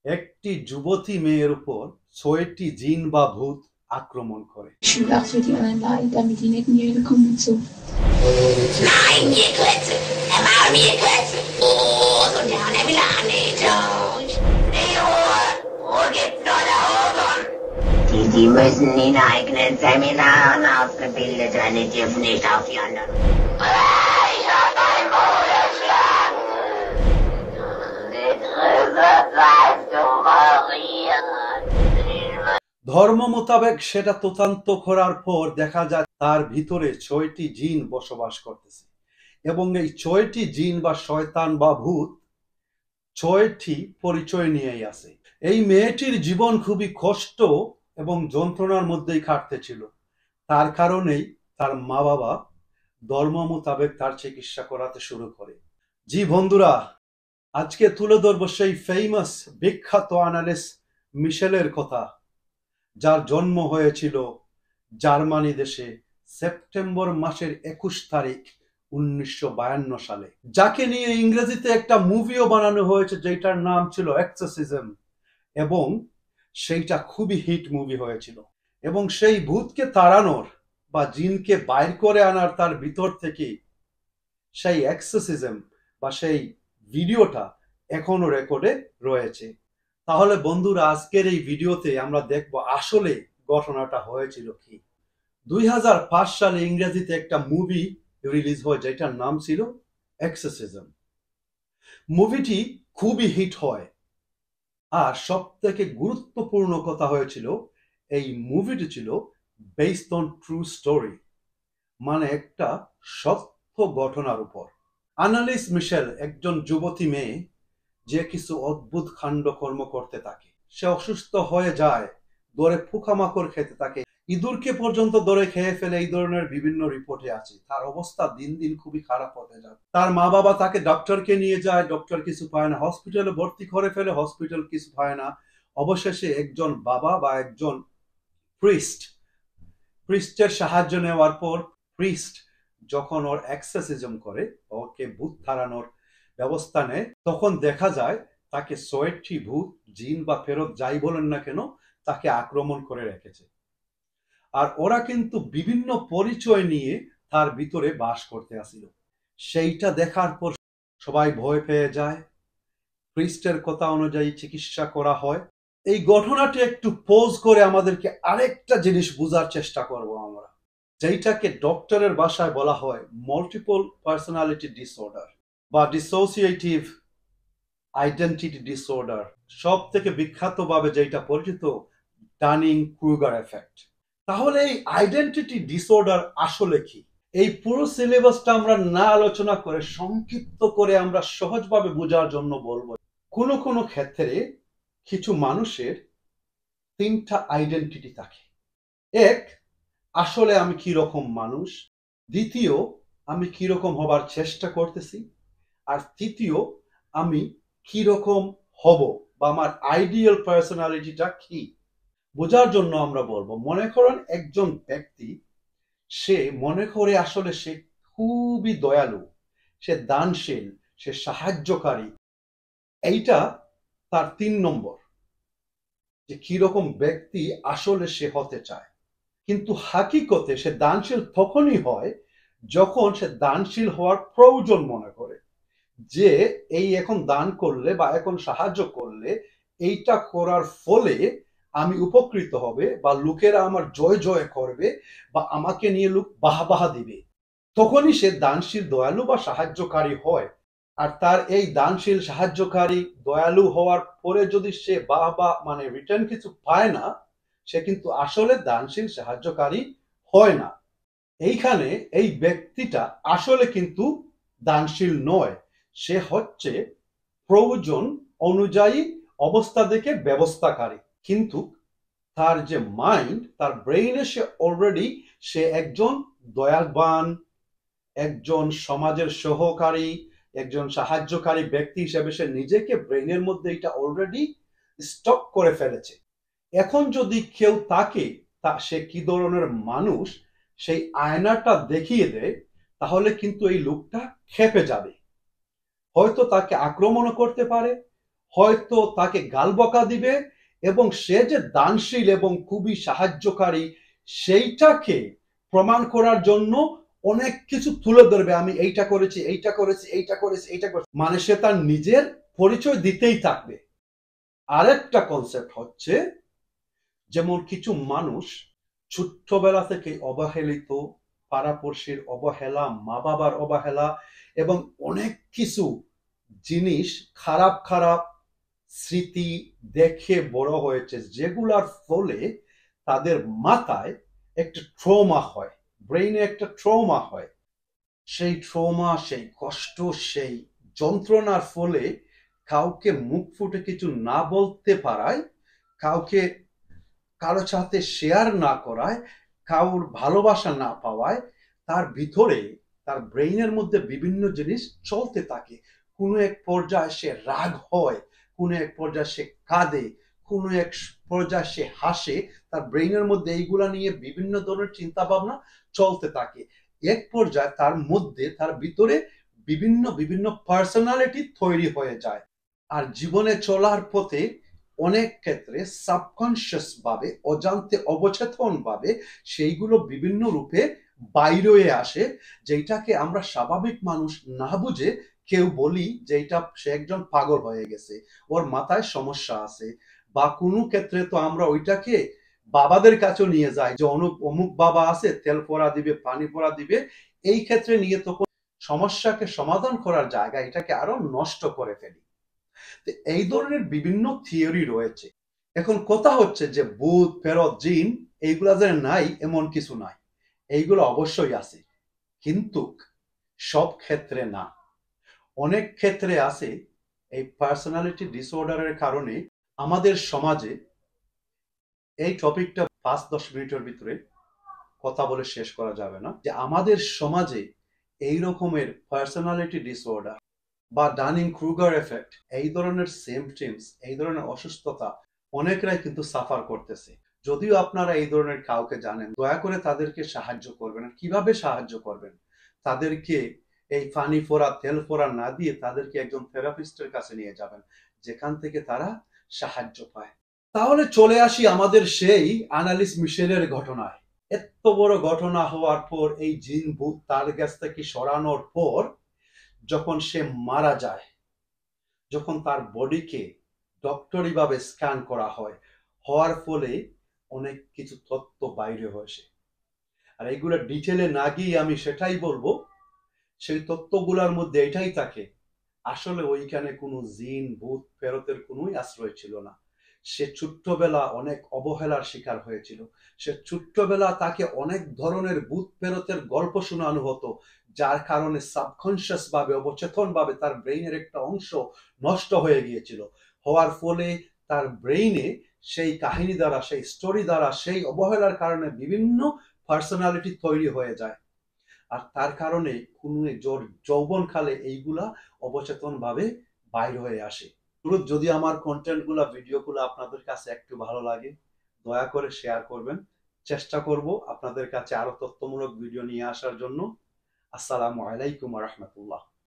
একটি যুবতী মেয়ের উপর ৬টি জিন বা ভূত আক্রমণ করে। Ich will auch für die anderen leiden, damit die nicht mir kommen und so. Nein, mir Grütze! Er war mir Grütze! Oh, so down, er will auch nicht. Die Ruhe gibt nur da oben. Die müssen in eigenen Seminaren ausgebildet werden, die dürfen nicht auf die anderen. Ich hab dein Bruder schlagen. Die Grüße weißt du variieren. ধর্ম মোতাবেক সেটা তদন্ত করার পর দেখা যায় তার ভিতরে ৬টি জিন বসবাস করতেছে এবং এই ৬টি জিন বা শয়তান বা ভূত ৬টি পরিচয় নিয়েই আছে। এই মেয়েটির জীবন খুবই কষ্ট এবং যন্ত্রণার মধ্যেই কাটতেছিল। তার কারণেই তার মা বাবা ধর্ম মোতাবেক তার চিকিৎসা করাতে শুরু করে। জি বন্ধুরা, আজকে তুলে ধরবো সেই ফেমাস বিখ্যাত অ্যানালিস্ট মিশেলের কথা, যার জন্ম হয়েছিল জার্মানি দেশে সেপ্টেম্বর মাসের ২১ তারিখ ১৯৫২ সালে, যাকে নিয়ে ইংরেজিতে একটা মুভিও বানানো হয়েছে যেটার নাম ছিল এক্সোরসিজম, এবং সেইটা খুবই হিট মুভি হয়েছিল। এবং সেই ভূতকে তাড়ানোর বা জিনকে বাইর করে আনার তার ভিতর থেকে সেই এক্সোরসিজম বা সেই ভিডিওটা এখনো রেকর্ডে রয়েছে। তাহলে বন্ধুরা, আজকের এই ভিডিওতে আমরা দেখব আসলে ঘটনাটা হয়েছিল কি। ২০০৫ সালে ইংরেজিতে একটা মুভি রিলিজ হয় যেটার নাম ছিল এক্সোরসিজম। মুভিটি খুবই হিট হয়, আর সব থেকে গুরুত্বপূর্ণ কথা হয়েছিল এই মুভিটি ছিল বেসড অন ট্রু স্টোরি, মানে একটা সত্য ঘটনার উপর। অ্যানালিস মিশেল একজন যুবতী মেয়ে যে কিছু অদ্ভুত কাণ্ডকর্ম করতে থাকে। সে অসুস্থ হয়ে যায়, দৌড়ে পোকামাকড় খেতে থাকে, ইঁদুরকে পর্যন্ত দৌড়ে খেয়ে ফেলে, এই ধরনের বিভিন্ন রিপোর্টে আছে। তার অবস্থা দিন দিন খুবই খারাপ হতে যায়। তার মা বাবা তাকে ডক্টরকে নিয়ে যায়, ডক্টর কিছু পায় না। হসপিটালে ভর্তি করে ফেলে, হসপিটাল কিছু পায় না। অবশেষে একজন বাবা বা একজন প্রিস্টের সাহায্য নেওয়ার পর প্রিস্ট যখন ওর এক্সোরসিজম করে, ওকে ভূত তাড়ানোর ব্যবস্থা নেয়, তখন দেখা যায় তাকে ৬টি ভূত, জিন বা ফেরত যাই বলেন না কেন, তাকে আক্রমণ করে রেখেছে। আর ওরা কিন্তু বিভিন্ন পরিচয় নিয়ে তার ভিতরে বাস করতে আসিল। সেইটা দেখার পর সবাই ভয় পেয়ে যায়। প্রিস্টের কথা অনুযায়ী চিকিৎসা করা হয়। এই ঘটনাটি একটু পোজ করে আমাদেরকে আরেকটা জিনিস বোঝার চেষ্টা করব আমরা, যেটাকে ডক্টরের ভাষায় বলা হয় মাল্টিপল পার্সোনালিটি ডিসঅর্ডার বা ডিসোসিয়েটিভ আইডেন্টিটি ডিসঅর্ডার। সব থেকে বিখ্যাতভাবে যেটা পরিচিত ডানিং ক্রুগার এফেক্ট। তাহলে এই আইডেন্টিটি ডিসঅর্ডার আসলে কি? এই পুরো সিলেবাসটা আমরা না আলোচনা করে সংক্ষিপ্ত করে আমরা সহজভাবে বোঝার জন্য বলবো, কোনো কোনো ক্ষেত্রে কিছু মানুষের ৩টা আইডেন্টিটি থাকে। এক, আসলে আমি কি রকম মানুষ। দ্বিতীয়, আমি কি রকম হবার চেষ্টা করতেছি। আর তৃতীয়, আমি কি রকম হব বা আমার আইডিয়াল পার্সোনালিটিটা কি। বোঝার জন্য আমরা বলবো, মনে করেন একজন ব্যক্তি, সে মনে করে আসলে সে খুবই দয়ালু, সে দানশীল, সে সাহায্যকারী। এইটা তার ৩ নম্বর, যে কিরকম ব্যক্তি আসলে সে হতে চায়। কিন্তু হাকিকতে সে দানশীল তখনই হয় যখন সে দানশীল হওয়ার প্রয়োজন মনে করে, যে এই এখন দান করলে বা এখন সাহায্য করলে এইটা করার ফলে আমি উপকৃত হবে বা লোকেরা আমার জয় জয় করবে বা আমাকে নিয়ে লোক বাহবাহ দিবে, তখনই সে দানশীল, দয়ালু বা সাহায্যকারী হয়। আর তার এই দানশীল, সাহায্যকারী, দয়ালু হওয়ার পরে যদি সে বাহবা মানে রিটার্ন কিছু পায় না, সে কিন্তু আসলে দানশীল, সাহায্যকারী হয় না। এইখানে এই ব্যক্তিটা আসলে কিন্তু দানশীল নয়, সে হচ্ছে প্রয়োজন অনুযায়ী অবস্থা দেখে ব্যবস্থাকারী। কিন্তু তার যে মাইন্ড, তার ব্রেইনে সে একজন দয়াবান, একজন সমাজের সহকারী, একজন সাহায্যকারী ব্যক্তি হিসেবে সে নিজেকে ব্রেইনের মধ্যে এটা অলরেডি স্টক করে ফেলেছে। এখন যদি কেউ তাকে সে কি ধরনের মানুষ সেই আয়নাটা দেখিয়ে দেয়, তাহলে কিন্তু এই লোকটা খেপে যাবে। হয়তো তাকে আক্রমণও করতে পারে, হয়তো তাকে গালবকা দিবে এবং সে যে দানশীল এবং খুবই সাহায্যকারী সেইটাকে প্রমাণ করার জন্য অনেক কিছু তুলে ধরবে। আমি এইটা করেছি, এইটা করেছি, এইটা করেছি, এইটা করেছি, মানে সে তার নিজের পরিচয় দিতেই থাকবে। আরেকটা কনসেপ্ট হচ্ছে, যেমন কিছু মানুষ ছোট্টবেলা থেকে অবহেলিত, পাড়াপড়শির অবহেলা, মা বাবার অবহেলা এবং অনেক কিছু জিনিস, খারাপ খারাপ স্মৃতি দেখে বড় হয়েছে, যেগুলার ফলে তাদের মাথায় একটা ট্রমা হয়, ব্রেইনে একটা ট্রমা হয়। সেই ট্রমা, সেই কষ্ট, সেই যন্ত্রণার ফলে কাউকে মুখ ফুটে কিছু না বলতে পারায়, কাউকে কারো সাথে শেয়ার না করায়, কারোর ভালোবাসা না পাওয়ায় তার ভিতরে, তার ব্রেইনের মধ্যে বিভিন্ন জিনিস চলতে থাকে। কোনো এক পর্যায়ে সে রাগ হয়, কোনো এক পর্যায়ে সে কাঁদে, কোনো এক পর্যায়ে সে হাসে। তার ব্রেইনের মধ্যে এইগুলা নিয়ে বিভিন্ন ধরনের চিন্তা ভাবনা চলতে থাকে। এক পর্যায়ে তার মধ্যে, তার ভিতরে বিভিন্ন বিভিন্ন পার্সোনালিটি তৈরি হয়ে যায়। আর জীবনে চলার পথে অনেক ক্ষেত্রে সাবকনশিয়াস ভাবে, অজান্তে, অবচেতন ভাবে সেইগুলো বিভিন্ন রূপে বাইরে আসে, যেটাকে আমরা স্বাভাবিক মানুষ না বুঝে কেউ বলি যে এটা সে একজন পাগল হয়ে গেছে, ওর মাথায় সমস্যা আছে। বা কোনো ক্ষেত্রে তো আমরা ওইটাকে বাবাদের কাছেও নিয়ে যাই, যে অমুক বাবা আছে, তেল পড়া দিবে, পানি পড়া দিবে। এই ক্ষেত্রে নিয়ে তখন সমস্যাকে সমাধান করার জায়গা এটাকে আরো নষ্ট করে ফেলি। এই ধরনের বিভিন্ন থিওরি রয়েছে। এখন কথা হচ্ছে যে ভূত, ফেরত, জিন এইগুলা যে নাই এমন কিছু নাই, এইগুলো অবশ্যই আছে, কিন্তু সব ক্ষেত্রে না। অনেক ক্ষেত্রে আছে। এই পার্সোনালিটি ডিসঅর্ডারের কারণে আমাদের সমাজে, এই টপিকটা 5-10 মিনিটের ভিতরে কথা বলে শেষ করা যাবে না, যে আমাদের সমাজে এই রকমের পার্সোনালিটি ডিসঅর্ডার বা ডানিং ক্রুগার এফেক্ট, এই ধরনের সিমপটমস, এই ধরনের অসুস্থতা অনেকরাই কিন্তু সাফার করতেছে। যদিও আপনারা এই ধরনের কাউকে জানেন, দয়া করে তাদেরকে সাহায্য করবেন। কিভাবে সাহায্য করবেন? তাদেরকে এই পানি ফোড়া, তেল ফোড়া না দিয়ে তাদেরকে একজন থেরাপিস্টের কাছে নিয়ে যাবেন, যেখান থেকে তারা সাহায্য পায়। তাহলে চলে আসি আমাদের সেই আনালিস মিশেলের ঘটনায়। এত বড় ঘটনা হওয়ার পর, এই জিন ভূত তার কাছ থেকে সরানোর পর, যখন সে মারা যায়, যখন তার বডিকে ডক্টরি ভাবে স্ক্যান করা হয়, হওয়ার ফলে অনেক কিছু তথ্য বাইরে হয়েছে। আর এইগুলো ডিটেলে না গিয়ে আমি সেটাই বলবো, সেই তথ্যগুলোর মধ্যে এটাই থাকে, আসলে ওইখানে কোনো জিন, ভূত, ফেরতের কোনোই আশ্রয় ছিল না। সে ছোট্টবেলা অনেক অবহেলার শিকার হয়েছিল। সে ছোট্টবেলা তাকে অনেক ধরনের ভূত ফেরতের গল্প শোনানো হতো, যার কারণে সাবকনশিয়াস ভাবে, অবচেতন ভাবে তার ব্রেইনের একটা অংশ নষ্ট হয়ে গিয়েছিল। হওয়ার ফলে তার ব্রেইনে সেই কাহিনী দ্বারা, সেই স্টোরি দ্বারা, সেই অবহেলার কারণে বিভিন্ন পার্সোনালিটি তৈরি হয়ে যায়। আর তার কারণে কোনো যৌবন কালে এইগুলা অবচেতন ভাবে বাইর হয়ে আসে। যদি আমার কন্টেন্ট গুলা, ভিডিও গুলা আপনাদের কাছে একটু ভালো লাগে, দয়া করে শেয়ার করবেন। চেষ্টা করব আপনাদের কাছে আরো তথ্যমূলক ভিডিও নিয়ে আসার জন্য। আসসালামু আলাইকুম ওয়া রাহমাতুল্লাহ।